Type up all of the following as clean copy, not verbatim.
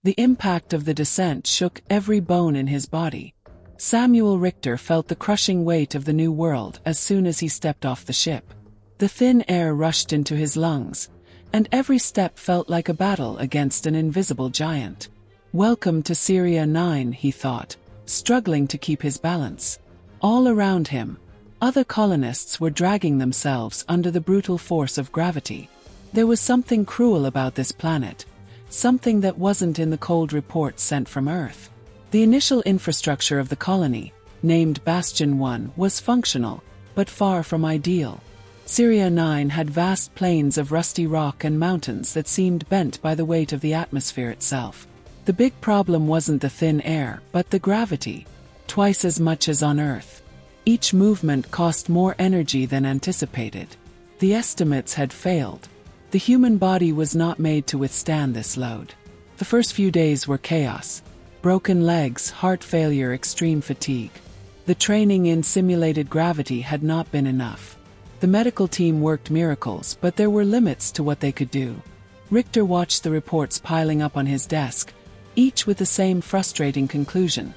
The impact of the descent shook every bone in his body. Samuel Richter felt the crushing weight of the new world as soon as he stepped off the ship. The thin air rushed into his lungs, and every step felt like a battle against an invisible giant. Welcome to Cérea-9, he thought, struggling to keep his balance. All around him, other colonists were dragging themselves under the brutal force of gravity. There was something cruel about this planet, something that wasn't in the cold reports sent from Earth. The initial infrastructure of the colony, named Bastion 1, was functional, but far from ideal. Cérea-9 had vast plains of rusty rock and mountains that seemed bent by the weight of the atmosphere itself. The big problem wasn't the thin air, but the gravity, twice as much as on Earth. Each movement cost more energy than anticipated. The estimates had failed. The human body was not made to withstand this load. The first few days were chaos. Broken legs, heart failure, extreme fatigue. The training in simulated gravity had not been enough. The medical team worked miracles, but there were limits to what they could do. Richter watched the reports piling up on his desk, each with the same frustrating conclusion.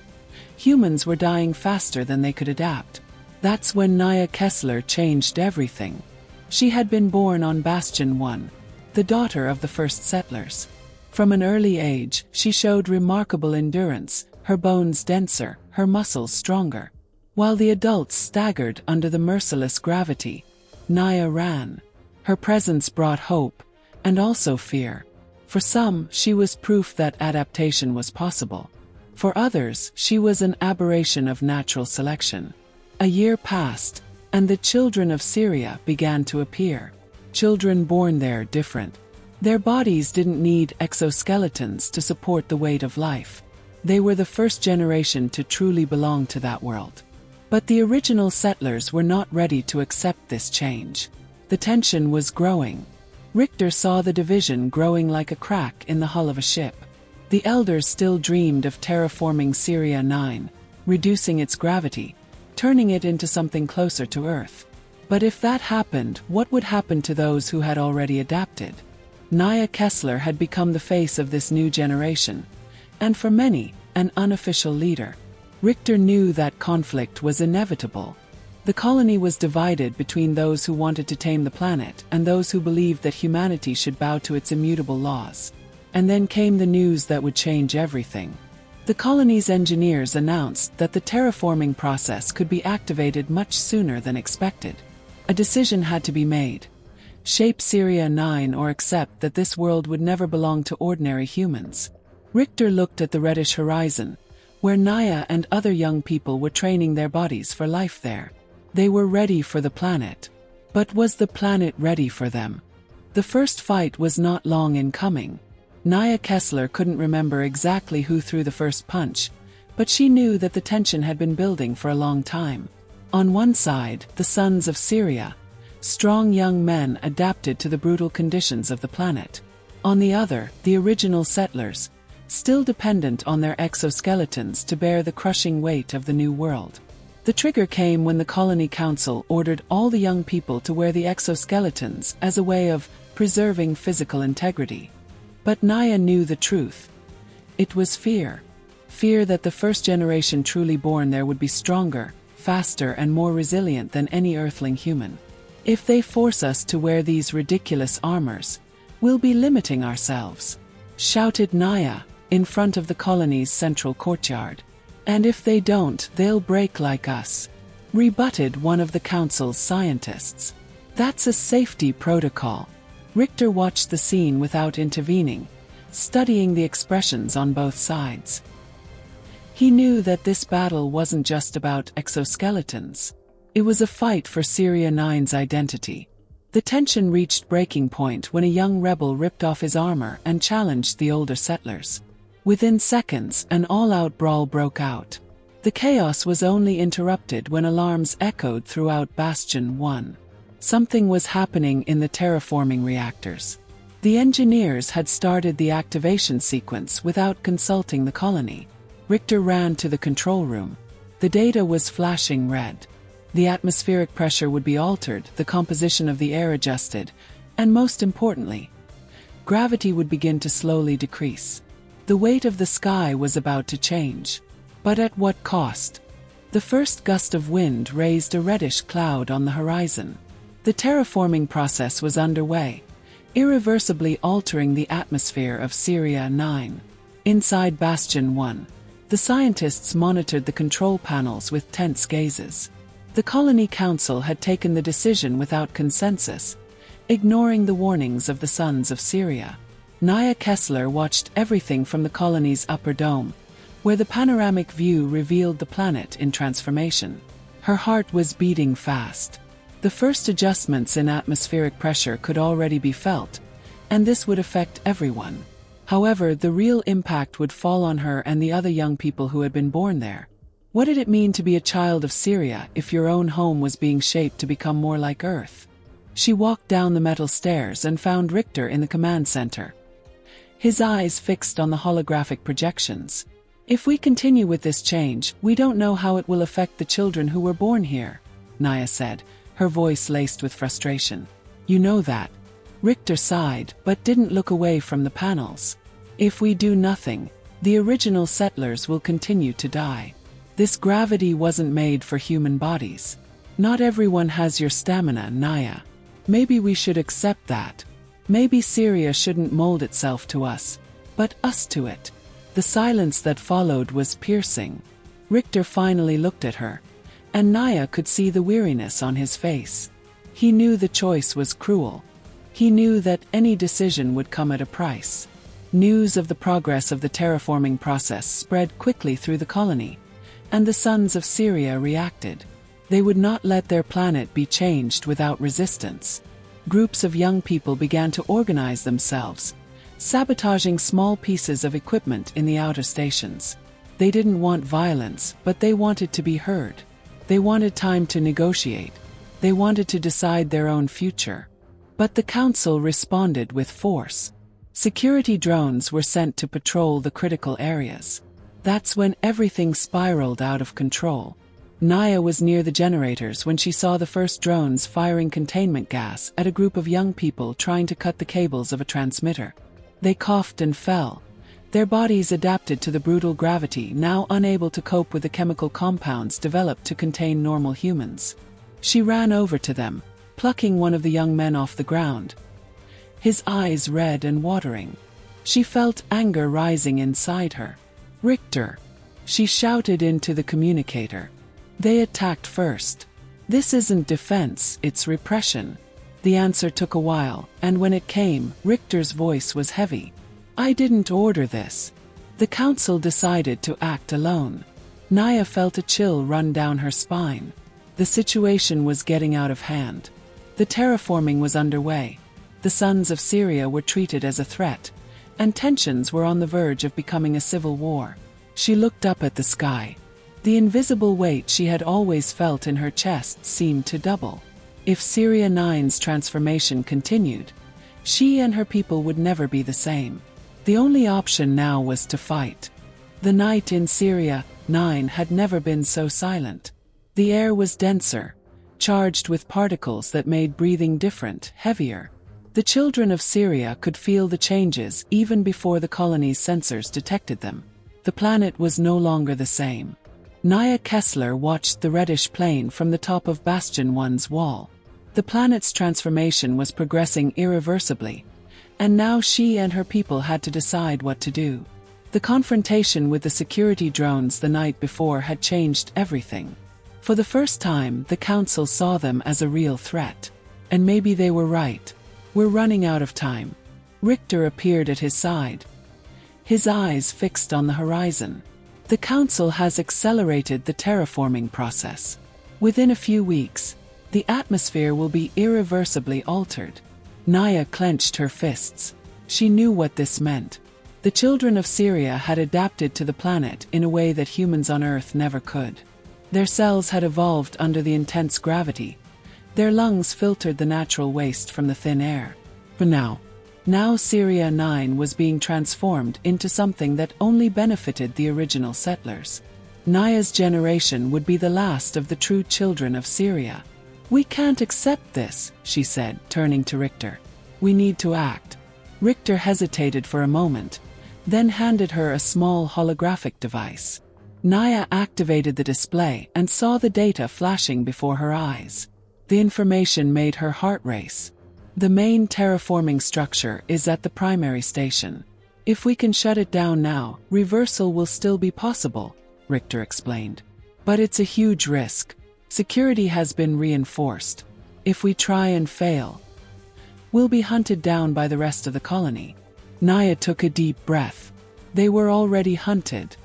Humans were dying faster than they could adapt. That's when Naia Kessler changed everything. She had been born on Bastion 1, the daughter of the first settlers. From an early age, she showed remarkable endurance, her bones denser, her muscles stronger. While the adults staggered under the merciless gravity, Naia ran. Her presence brought hope, and also fear. For some, she was proof that adaptation was possible. For others, she was an aberration of natural selection. A year passed, and the children of Cérea began to appear. Children born there different. Their bodies didn't need exoskeletons to support the weight of life. They were the first generation to truly belong to that world. But the original settlers were not ready to accept this change. The tension was growing. Richter saw the division growing like a crack in the hull of a ship. The elders still dreamed of terraforming Cérea-9, reducing its gravity, turning it into something closer to Earth. But if that happened, what would happen to those who had already adapted? Naia Kessler had become the face of this new generation, and for many, an unofficial leader. Richter knew that conflict was inevitable. The colony was divided between those who wanted to tame the planet and those who believed that humanity should bow to its immutable laws. And then came the news that would change everything. The colony's engineers announced that the terraforming process could be activated much sooner than expected. A decision had to be made. Shape Cérea-9 or accept that this world would never belong to ordinary humans. Richter looked at the reddish horizon, where Naia and other young people were training their bodies for life there. They were ready for the planet. But was the planet ready for them? The first fight was not long in coming. Naia Kessler couldn't remember exactly who threw the first punch, but she knew that the tension had been building for a long time. On one side, the sons of Cérea, strong young men adapted to the brutal conditions of the planet. On the other, the original settlers, still dependent on their exoskeletons to bear the crushing weight of the new world. The trigger came when the Colony Council ordered all the young people to wear the exoskeletons as a way of preserving physical integrity. But Naia knew the truth. It was fear. Fear that the first generation truly born there would be stronger, faster and more resilient than any earthling human. If they force us to wear these ridiculous armors, we'll be limiting ourselves, shouted Naia, in front of the colony's central courtyard. And if they don't, they'll break like us, rebutted one of the council's scientists. That's a safety protocol. Richter watched the scene without intervening, studying the expressions on both sides. He knew that this battle wasn't just about exoskeletons. It was a fight for Cérea-9's identity. The tension reached breaking point when a young rebel ripped off his armor and challenged the older settlers. Within seconds, an all-out brawl broke out. The chaos was only interrupted when alarms echoed throughout Bastion 1. Something was happening in the terraforming reactors. The engineers had started the activation sequence without consulting the colony. Richter ran to the control room. The data was flashing red. The atmospheric pressure would be altered, the composition of the air adjusted, and most importantly, gravity would begin to slowly decrease. The weight of the sky was about to change. But at what cost? The first gust of wind raised a reddish cloud on the horizon. The terraforming process was underway, irreversibly altering the atmosphere of Cérea-9. Inside Bastion 1, the scientists monitored the control panels with tense gazes. The Colony Council had taken the decision without consensus, ignoring the warnings of the Sons of Cérea. Naia Kessler watched everything from the colony's upper dome, where the panoramic view revealed the planet in transformation. Her heart was beating fast. The first adjustments in atmospheric pressure could already be felt, and this would affect everyone. However, the real impact would fall on her and the other young people who had been born there. What did it mean to be a child of Cérea if your own home was being shaped to become more like Earth? She walked down the metal stairs and found Richter in the command center, his eyes fixed on the holographic projections. If we continue with this change, we don't know how it will affect the children who were born here, Naia said, her voice laced with frustration. You know that. Richter sighed, but didn't look away from the panels. If we do nothing, the original settlers will continue to die. This gravity wasn't made for human bodies. Not everyone has your stamina, Naia. Maybe we should accept that. Maybe Cérea shouldn't mold itself to us, but us to it. The silence that followed was piercing. Richter finally looked at her, and Naia could see the weariness on his face. He knew the choice was cruel. He knew that any decision would come at a price. News of the progress of the terraforming process spread quickly through the colony, and the Sons of Cérea reacted. They would not let their planet be changed without resistance. Groups of young people began to organize themselves, sabotaging small pieces of equipment in the outer stations. They didn't want violence, but they wanted to be heard. They wanted time to negotiate. They wanted to decide their own future. But the council responded with force. Security drones were sent to patrol the critical areas. That's when everything spiraled out of control. Naia was near the generators when she saw the first drones firing containment gas at a group of young people trying to cut the cables of a transmitter. They coughed and fell. Their bodies adapted to the brutal gravity, now unable to cope with the chemical compounds developed to contain normal humans. She ran over to them, plucking one of the young men off the ground, his eyes red and watering. She felt anger rising inside her. Richter, she shouted into the communicator. They attacked first. This isn't defense, it's repression. The answer took a while, and when it came, Richter's voice was heavy. I didn't order this. The council decided to act alone. Naia felt a chill run down her spine. The situation was getting out of hand. The terraforming was underway. The Sons of Cérea were treated as a threat, and tensions were on the verge of becoming a civil war. She looked up at the sky. The invisible weight she had always felt in her chest seemed to double. If Cérea-9's transformation continued, she and her people would never be the same. The only option now was to fight. The night in Cérea-9 had never been so silent. The air was denser, charged with particles that made breathing different, heavier. The children of Cérea could feel the changes even before the colony's sensors detected them. The planet was no longer the same. Naia Kessler watched the reddish plane from the top of Bastion 1's wall. The planet's transformation was progressing irreversibly, and now she and her people had to decide what to do. The confrontation with the security drones the night before had changed everything. For the first time, the council saw them as a real threat. And maybe they were right. We're running out of time. Richter appeared at his side, his eyes fixed on the horizon. The council has accelerated the terraforming process. Within a few weeks, the atmosphere will be irreversibly altered. Naia clenched her fists. She knew what this meant. The children of Cérea had adapted to the planet in a way that humans on Earth never could. Their cells had evolved under the intense gravity. Their lungs filtered the natural waste from the thin air. But now Cérea-9 was being transformed into something that only benefited the original settlers. Naia's generation would be the last of the true children of Cérea. We can't accept this, she said, turning to Richter. We need to act. Richter hesitated for a moment, then handed her a small holographic device. Naia activated the display and saw the data flashing before her eyes. The information made her heart race. The main terraforming structure is at the primary station. If we can shut it down now, reversal will still be possible, Richter explained. But it's a huge risk. Security has been reinforced. If we try and fail, we'll be hunted down by the rest of the colony. Naia took a deep breath. They were already hunted.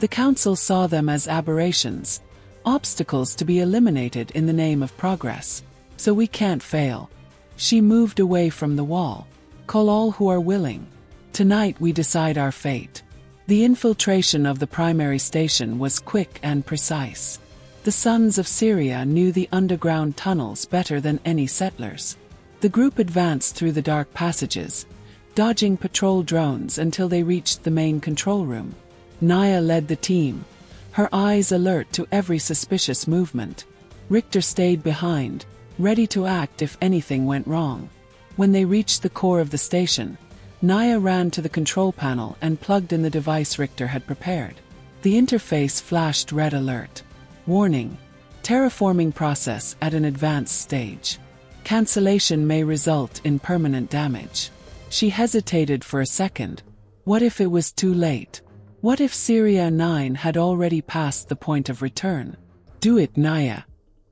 The council saw them as aberrations, obstacles to be eliminated in the name of progress. So we can't fail. She moved away from the wall. Call all who are willing. Tonight we decide our fate. The infiltration of the primary station was quick and precise. The sons of Cérea knew the underground tunnels better than any settlers. The group advanced through the dark passages, dodging patrol drones until they reached the main control room. Naia led the team, her eyes alert to every suspicious movement. Richter stayed behind, ready to act if anything went wrong. When they reached the core of the station, Naia ran to the control panel and plugged in the device Richter had prepared. The interface flashed red alert. Warning: terraforming process at an advanced stage. Cancellation may result in permanent damage. She hesitated for a second. What if it was too late? What if Cérea-9 had already passed the point of return? Do it, Naia,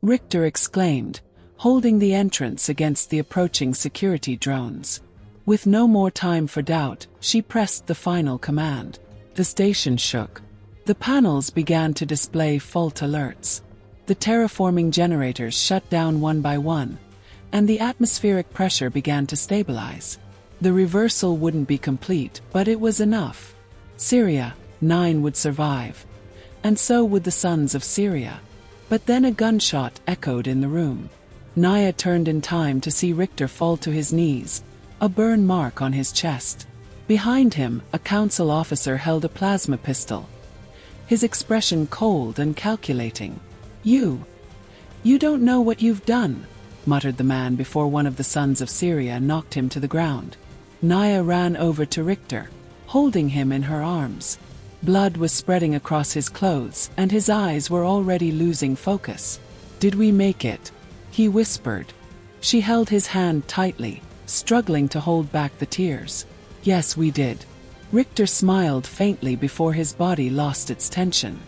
Richter exclaimed, holding the entrance against the approaching security drones. With no more time for doubt, she pressed the final command. The station shook. The panels began to display fault alerts. The terraforming generators shut down one by one, and the atmospheric pressure began to stabilize. The reversal wouldn't be complete, but it was enough. Cérea-9 would survive, and so would the sons of Cérea. But then a gunshot echoed in the room. Naia turned in time to see Richter fall to his knees, a burn mark on his chest. Behind him, a council officer held a plasma pistol, his expression cold and calculating. You don't know what you've done," muttered the man before one of the sons of Cérea knocked him to the ground. Naia ran over to Richter, holding him in her arms. Blood was spreading across his clothes, and his eyes were already losing focus. "Did we make it?" he whispered. She held his hand tightly, struggling to hold back the tears. "Yes, we did." Richter smiled faintly before his body lost its tension.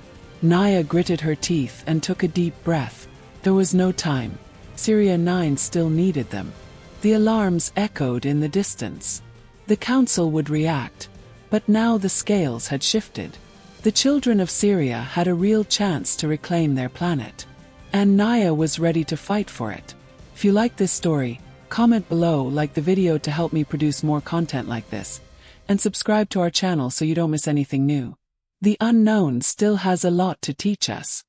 Naia gritted her teeth and took a deep breath. There was no time. Cérea-9 still needed them. The alarms echoed in the distance. The council would react, but now the scales had shifted. The children of Cérea had a real chance to reclaim their planet, and Naia was ready to fight for it. If you like this story, comment below, like the video to help me produce more content like this, and subscribe to our channel so you don't miss anything new. The unknown still has a lot to teach us.